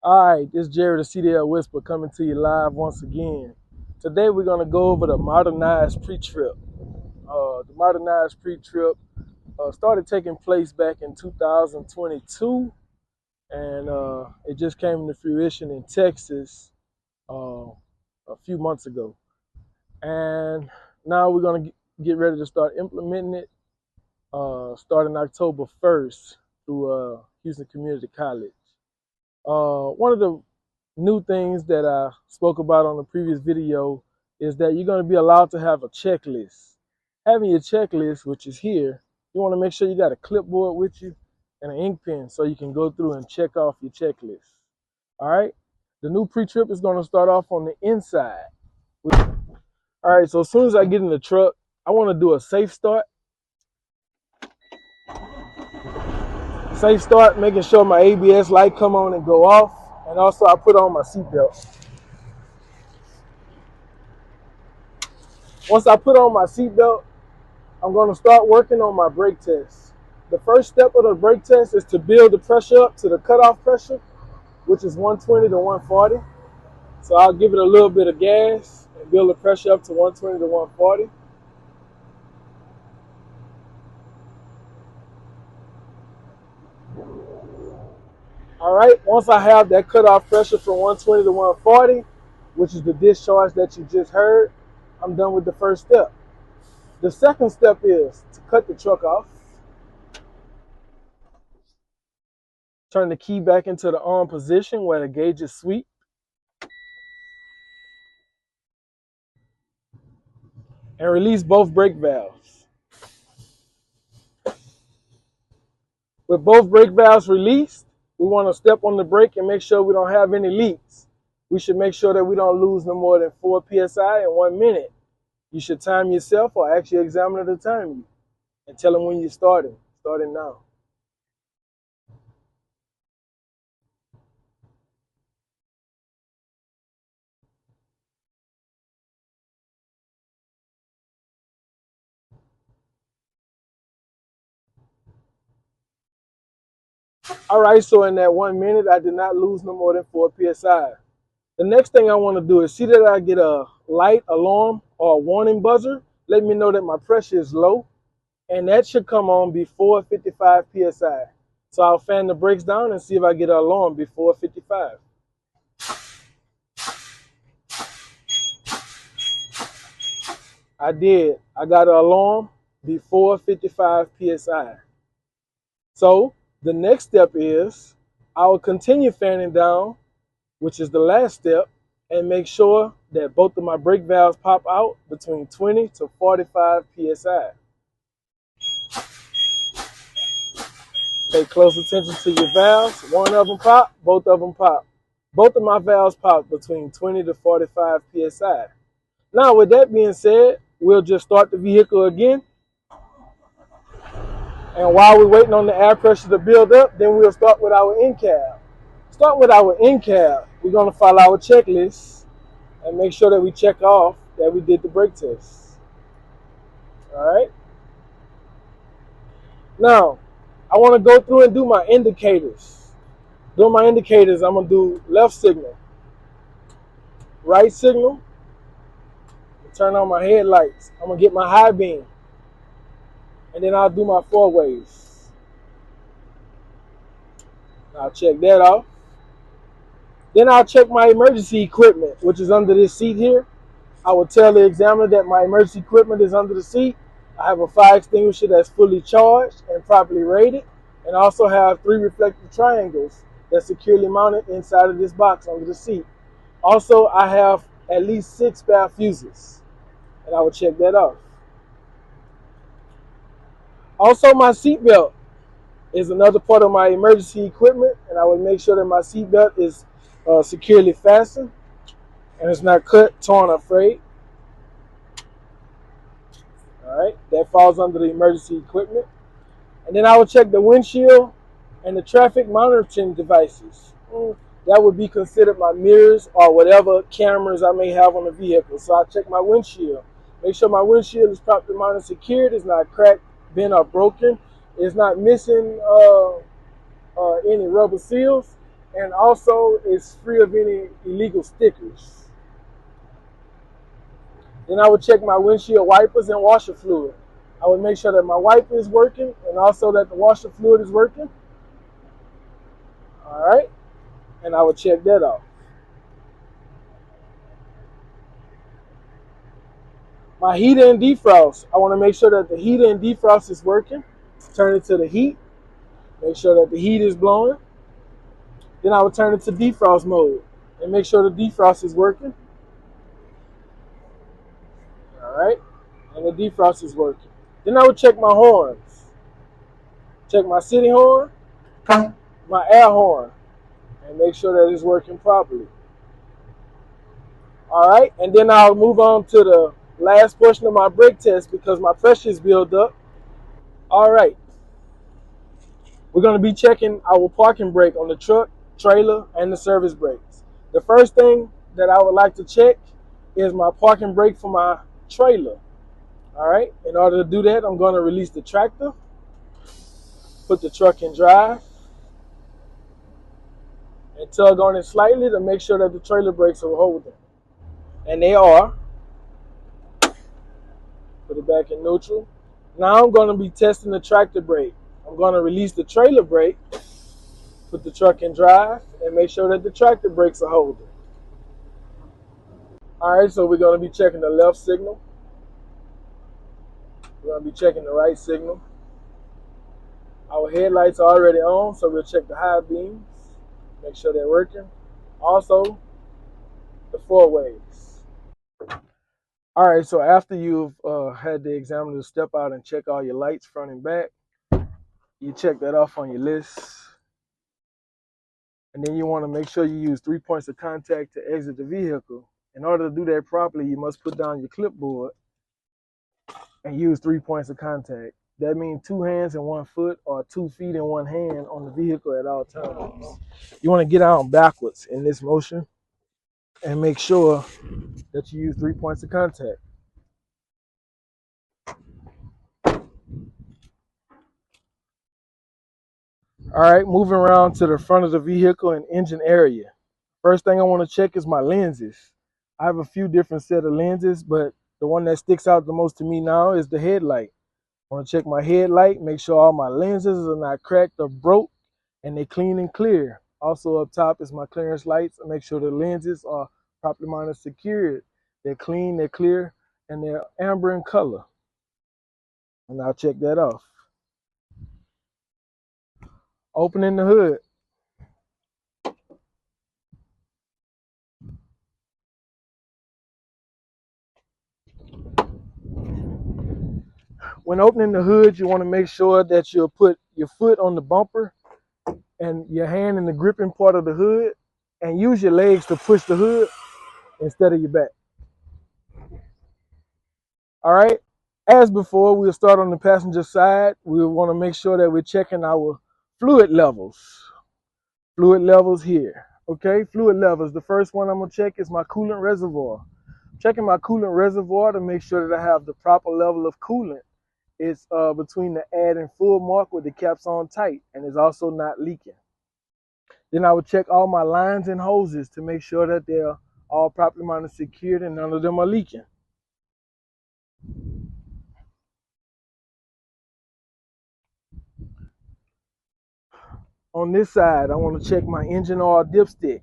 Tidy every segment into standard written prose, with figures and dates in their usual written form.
All right, this is Jerry the CDL Whisper coming to you live once again. Today we're going to go over the Modernized pre-trip. The Modernized pre-trip started taking place back in 2022, and it just came to fruition in Texas a few months ago. And now we're going to get ready to start implementing it starting October 1st through Houston Community College. One of the new things that I spoke about on the previous video is that you're going to be allowed to have a checklist. Having your checklist, which is here, you want to make sure you got a clipboard with you and an ink pen so you can go through and check off your checklist. All right. The new pre-trip is going to start off on the inside. All right. So as soon as I get in the truck, I want to do a safe start. Safe start, making sure my ABS light come on and go off. And also I put on my seatbelt. Once I put on my seatbelt, I'm going to start working on my brake test. The first step of the brake test is to build the pressure up to the cutoff pressure, which is 120 to 140. So I'll give it a little bit of gas and build the pressure up to 120 to 140. All right, once I have that cutoff pressure from 120 to 140, which is the discharge that you just heard, I'm done with the first step. The second step is to cut the truck off. Turn the key back into the on position where the gauge is sweep. And release both brake valves. With both brake valves released, we want to step on the brake and make sure we don't have any leaks. We should make sure that we don't lose no more than 4 psi in 1 minute. You should time yourself or ask your examiner to time you and tell them when you're starting. Starting now. All right, so in that 1 minute, I did not lose no more than 4 psi. The next thing I want to do is see that I get a light alarm or a warning buzzer. Let me know that my pressure is low, and that should come on before 55 psi. So I'll fan the brakes down and see if I get an alarm before 55. I did. I got an alarm before 55 psi. So the next step is I will continue fanning down, which is the last step, and make sure that both of my brake valves pop out between 20 to 45 psi. Pay close attention to your valves. One of them pop, both of them pop. Both of my valves pop between 20 to 45 psi. Now, with that being said, we'll just start the vehicle again. And while we're waiting on the air pressure to build up, then we'll start with our in-cab. Start with our in-cab. We're going to follow our checklist and make sure that we check off that we did the brake test. All right. Now, I want to go through and do my indicators. Doing my indicators, I'm going to do left signal, right signal, turn on my headlights. I'm going to get my high beam, and then I'll do my four ways. I'll check that off. Then I'll check my emergency equipment, which is under this seat here. I will tell the examiner that my emergency equipment is under the seat. I have a fire extinguisher that's fully charged and properly rated, and I also have 3 reflective triangles that's securely mounted inside of this box under the seat. Also, I have at least 6 spare fuses, and I will check that off. Also, my seatbelt is another part of my emergency equipment, and I will make sure that my seatbelt is securely fastened and it's not cut, torn, or frayed. All right, that falls under the emergency equipment. And then I will check the windshield and the traffic monitoring devices. That would be considered my mirrors or whatever cameras I may have on the vehicle. So I check my windshield. Make sure my windshield is properly mounted and secured. It's not cracked, bent, or broken. It's not missing any rubber seals. and also it's free of any illegal stickers. Then I would check my windshield wipers and washer fluid. I would make sure that my wiper is working and also that the washer fluid is working. All right, and I would check that off. My heater and defrost, I want to make sure that the heater and defrost is working. Turn it to the heat, make sure that the heat is blowing. Then I would turn it to defrost mode and make sure the defrost is working. All right, and the defrost is working. Then I would check my horns. Check my city horn, my air horn, and make sure that it's working properly. All right, and then I'll move on to the last portion of my brake test because my pressure is built up. All right, we're going to be checking our parking brake on the truck, trailer, and the service brakes. The first thing that I would like to check is my parking brake for my trailer. All right, in order to do that, I'm going to release the tractor, put the truck in drive, and tug on it slightly to make sure that the trailer brakes are holding. And they are. Put it back in neutral. Now I'm going to be testing the tractor brake. I'm going to release the trailer brake, put the truck in drive, and make sure that the tractor brakes are holding. All right, so we're going to be checking the left signal. We're going to be checking the right signal. Our headlights are already on, so we'll check the high beams, make sure they're working. Also, the four ways. All right, so after you've had the examiner step out and check all your lights front and back, you check that off on your list. And then you want to make sure you use 3 points of contact to exit the vehicle. In order to do that properly, you must put down your clipboard and use 3 points of contact. That means 2 hands and 1 foot or 2 feet and 1 hand on the vehicle at all times. You want to get out backwards in this motion and make sure that you use 3 points of contact. All right, moving around to the front of the vehicle and engine area. First thing I want to check is my lenses. I have a few different set of lenses, but the one that sticks out the most to me now is the headlight. I want to check my headlight, make sure all my lenses are not cracked or broke, and they're clean and clear. Also up top is my clearance lights. I make sure the lenses are properly mounted, secured. They're clean, they're clear, and they're amber in color. And I'll check that off. Opening the hood. When opening the hood, you want to make sure that you'll put your foot on the bumper and your hand in the gripping part of the hood, and use your legs to push the hood instead of your back. All right. As before, we'll start on the passenger side. We'll want to make sure that we're checking our fluid levels. Fluid levels here. Okay, fluid levels. The first one I'm going to check is my coolant reservoir. Checking my coolant reservoir to make sure that I have the proper level of coolant. It's between the add and full mark with the caps on tight, and it's also not leaking. Then I would check all my lines and hoses to make sure that they're all properly mounted, secured, and none of them are leaking. On this side, I want to check my engine oil dipstick.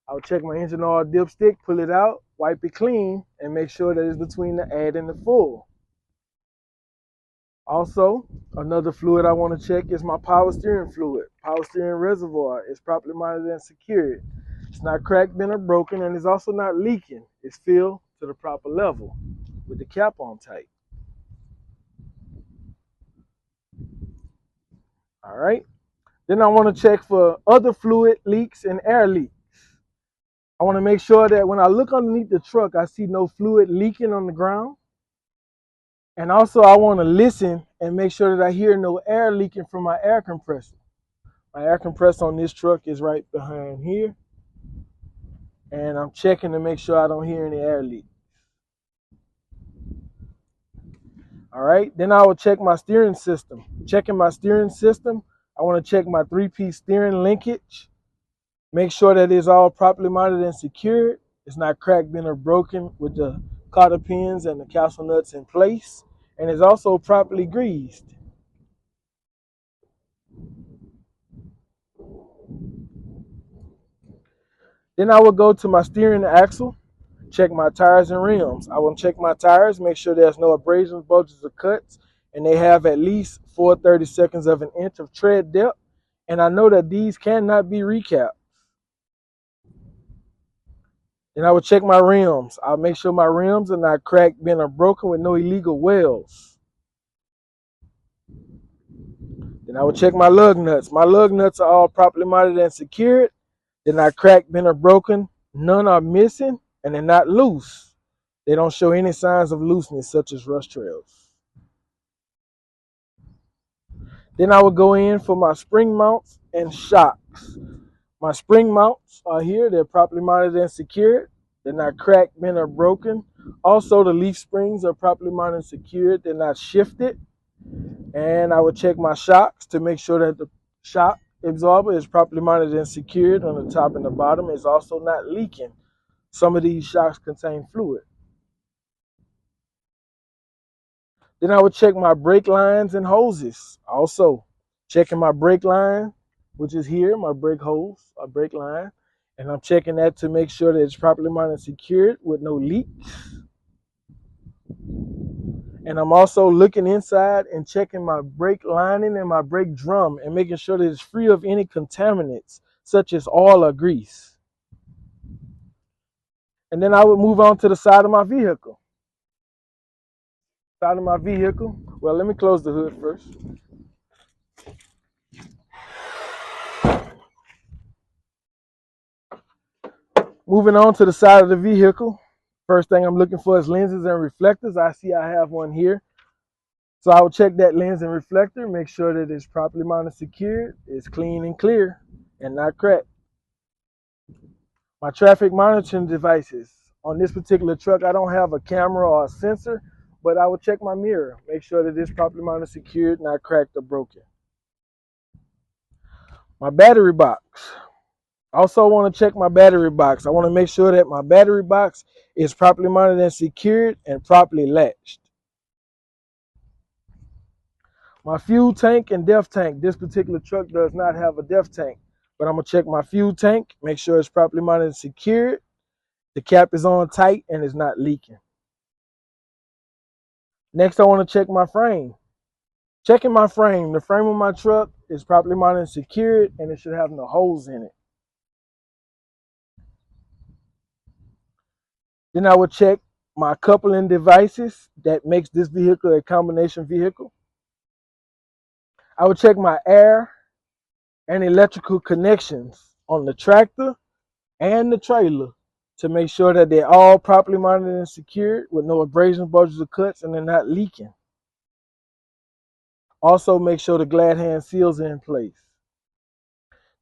I'll check my engine oil dipstick, pull it out, wipe it clean, and make sure that it's between the add and the full. Also, another fluid I want to check is my power steering fluid. Power steering reservoir is properly mounted and secured. It's not cracked, bent, or broken, and it's also not leaking. It's filled to the proper level with the cap on tight. All right. Then I want to check for other fluid leaks and air leaks. I want to make sure that when I look underneath the truck, I see no fluid leaking on the ground. And also I want to listen and make sure that I hear no air leaking from my air compressor. My air compressor on this truck is right behind here. And I'm checking to make sure I don't hear any air leak. All right, then I will check my steering system. Checking my steering system, I want to check my 3-piece steering linkage. Make sure that it's all properly mounted and secured. It's not cracked, bent, or broken with the cotter pins and the castle nuts in place. And it's also properly greased. Then I will go to my steering axle, check my tires and rims. I will check my tires, make sure there's no abrasions, bulges, or cuts, and they have at least 4/32 of an inch of tread depth. And I know that these cannot be recapped. Then I will check my rims. I'll make sure my rims are not cracked, bent, or broken with no illegal welds. Then I will check my lug nuts. My lug nuts are all properly mounted and secured. They're not cracked, bent, or broken. None are missing, and they're not loose. They don't show any signs of looseness, such as rust trails. Then I will go in for my spring mounts and shocks. My spring mounts are here. They're properly mounted and secured. They're not cracked, bent, or broken. Also, the leaf springs are properly mounted and secured. They're not shifted. And I will check my shocks to make sure that the shock absorber is properly mounted and secured on the top and the bottom. It's also not leaking. Some of these shocks contain fluid. Then I would check my brake lines and hoses. Also, checking my brake line, which is here, my brake hose, or brake line. And I'm checking that to make sure that it's properly mounted and secured with no leaks. And I'm also looking inside and checking my brake lining and my brake drum and making sure that it's free of any contaminants, such as oil or grease. And then I would move on to the side of my vehicle. Well, let me close the hood first. Moving on to the side of the vehicle. First thing I'm looking for is lenses and reflectors. I see I have one here. So I will check that lens and reflector, make sure that it's properly mounted and secured, it's clean and clear, and not cracked. My traffic monitoring devices. On this particular truck, I don't have a camera or a sensor, but I will check my mirror, make sure that it's properly mounted and secured, not cracked or broken. My battery box. I also want to check my battery box. I want to make sure that my battery box is properly mounted and secured and properly latched. My fuel tank and def tank. This particular truck does not have a def tank, but I'm going to check my fuel tank, make sure it's properly mounted and secured. The cap is on tight and it's not leaking. Next, I want to check my frame. Checking my frame. The frame of my truck is properly mounted and secured, and it should have no holes in it. Then I will check my coupling devices that makes this vehicle a combination vehicle. I will check my air and electrical connections on the tractor and the trailer to make sure that they're all properly mounted and secured with no abrasions, bulges, or cuts, and they're not leaking. Also, make sure the glad hand seals are in place.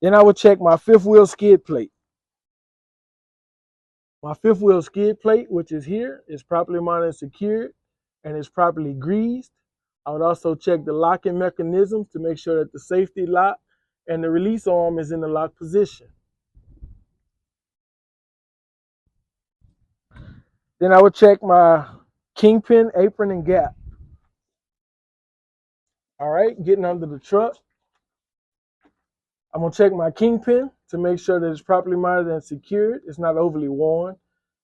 Then I will check my fifth wheel skid plate. My fifth wheel skid plate, which is here, is properly mounted and secured and is properly greased. I would also check the locking mechanisms to make sure that the safety lock and the release arm is in the lock position. Then I would check my kingpin, apron, and gap. All right, getting under the truck. I'm gonna check my kingpin to make sure that it's properly mounted and secured. It's not overly worn.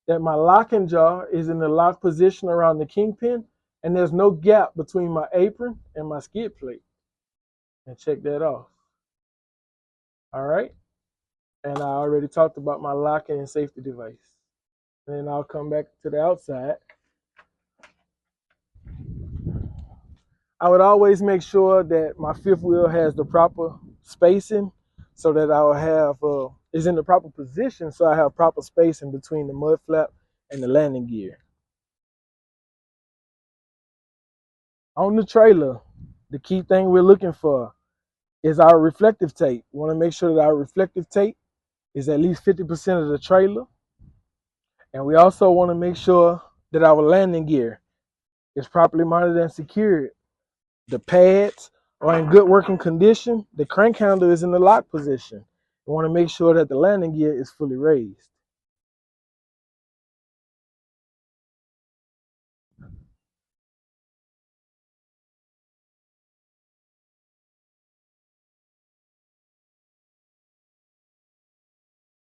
That my locking jar is in the lock position around the kingpin, and there's no gap between my apron and my skid plate. And check that off. All right. And I already talked about my locking and safety device. And then I'll come back to the outside. I would always make sure that my fifth wheel has the proper spacing so that I will have, is in the proper position so I have proper spacing between the mud flap and the landing gear. On the trailer, the key thing we're looking for is our reflective tape. We want to make sure that our reflective tape is at least 50% of the trailer. And we also want to make sure that our landing gear is properly mounted and secured. The pads are in good working condition. The crank handle is in the lock position. You want to make sure that the landing gear is fully raised.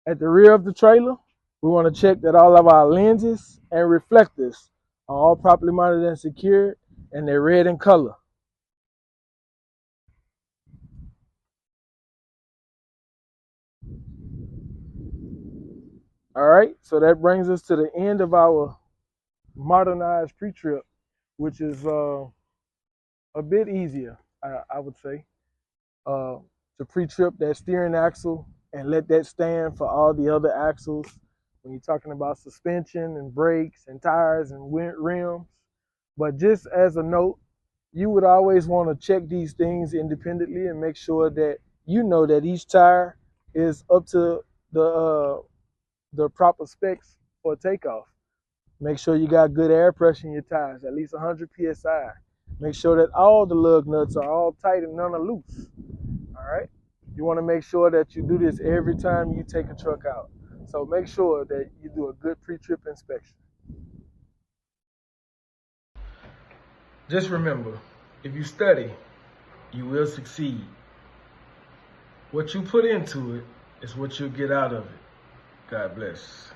At the rear of the trailer, we want to check that all of our lenses and reflectors are all properly mounted and secured, and they're red in color. All right, so that brings us to the end of our modernized pre-trip, which is a bit easier, I would say, uh, to pre-trip that steering axle and let that stand for all the other axles when you're talking about suspension and brakes and tires and rims. But just as a note, you would always want to check these things independently and make sure that you know that each tire is up to the proper specs for takeoff. Make sure you got good air pressure in your tires, at least 100 psi. Make sure that all the lug nuts are all tight and none are loose. All right. You want to make sure that you do this every time you take a truck out. So make sure that you do a good pre-trip inspection. Just remember, if you study, you will succeed. What you put into it is what you'll get out of it. God bless.